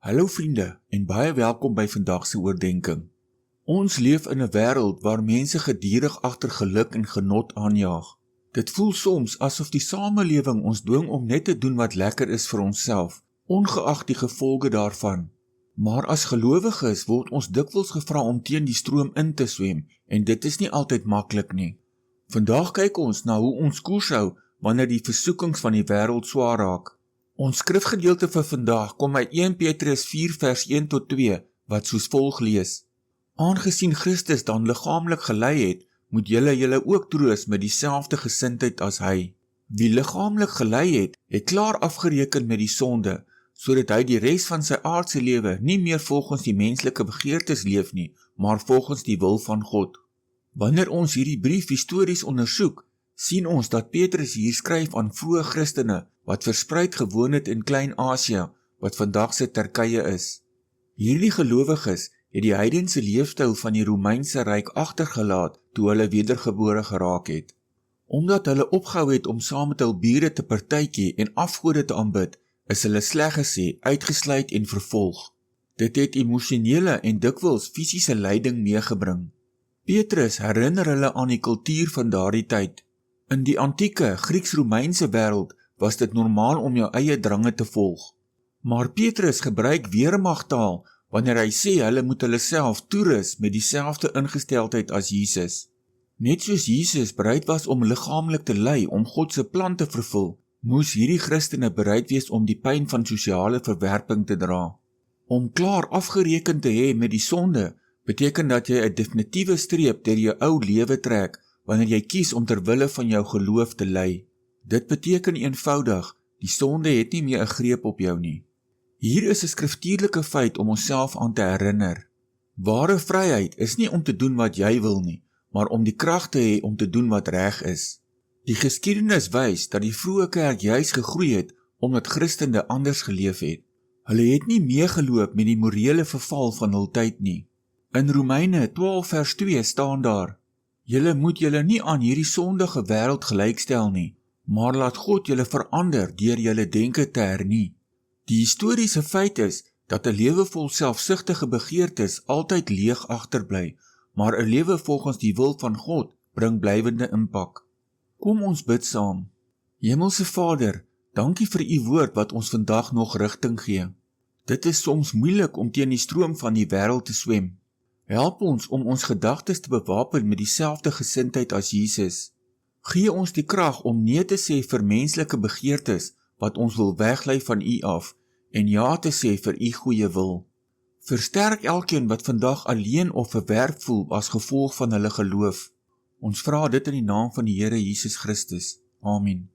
Hallo vriende en baie welkom by vandag se oordeenking. Ons leef in 'n wêreld waar mense gedurig agter geluk en genot aanjaag. Dit voel soms asof die samelewing ons dwing om net te doen wat lekker is vir onsself, ongeag die gevolge daarvan. Maar as gelowiges word ons dikwels gevra om teen die stroom in te swem en dit is nie altyd maklik nie. Vandag kyk ons na hoe ons koers hou wanneer die versoekings van die wêreld swaar raak. Ons skrifgedeelte vir vandag kom uit 1 Petrus 4 vers 1 tot 2, wat soos volg lees. Aangesien Christus dan liggaamlik gelei het, moet julle ook troos met dieselfde gesindheid as hy. Wie liggaamlik gelei het, het klaar afgereken met die sonde, sodat hy die res van sy aardse lewe nie meer volgens die menslike begeertes leef nie, maar volgens die wil van God. Wanneer ons hierdie brief histories ondersoek, sien ons dat Petrus hier skryf aan vroeë Christene wat verspreid gewoon het in Klein-Asië, wat vandag se Turkye is. Hierdie gelowiges het die heidense leefstyl van die Romeinse ryk agtergelaat toe hulle wedergebore geraak het. Omdat hulle opgehou het om saam met hul bure te partytjie en afgode te aanbid, is hulle sleg gesê, uitgesluit en vervolg. Dit het emosionele en dikwels fisiese lyding meegebring. Petrus herinner hulle aan die kultuur van daardie tyd. In die antieke Grieks-Romeinse wêreld was dit normaal om jou eie drange te volg. Maar Petrus gebruik weermagtaal wanneer hy sê hulle moet hulle self toerus met dieselfde ingesteldheid as Jesus. Net soos Jesus bereid was om liggaamlik te ly om God se plan te vervul, moes hierdie Christene bereid wees om die pyn van sosiale verwerping te dra. Om klaar afgereken te hê met die sonde, beteken dat jy 'n definitiewe streep deur jou ou lewe trek wanneer jy kies om ter wille van jou geloof te ly. Dit beteken eenvoudig, die sonde het nie meer 'n greep op jou nie. Hier is 'n skriftuurlike feit om onsself aan te herinner. Ware vryheid is nie om te doen wat jy wil nie, maar om die krag te hê om te doen wat reg is. Die geskiedenis wys dat die vroeë kerk juis gegroei het omdat Christene anders geleef het. Hulle het nie meegeloop met die morele verval van hul tyd nie. In Romeine 12 vers 2 staan daar: Julle moet julle nie aan hierdie sondige wêreld gelykstel nie, maar laat God julle verander deur julle denke te hernie. Die historiese feit is dat 'n lewe vol selfsugtige begeertes altyd leeg agterbly, maar 'n lewe volgens die wil van God bring blywende impak. Kom ons bid saam. Hemelse Vader, dankie vir u woord wat ons vandag nog rigting gee. Dit is soms moeilik om teen die stroom van die wêreld te swem. Help ons om ons gedagtes te bewapen met dieselfde gesindheid as Jesus. Gee ons die krag om nee te sê vir menslike begeertes wat ons wil weglei van u af en ja te sê vir u goeie wil. Versterk elkeen wat vandag alleen of verwerp voel as gevolg van hulle geloof. Ons vra dit in die naam van die Here Jesus Christus. Amen.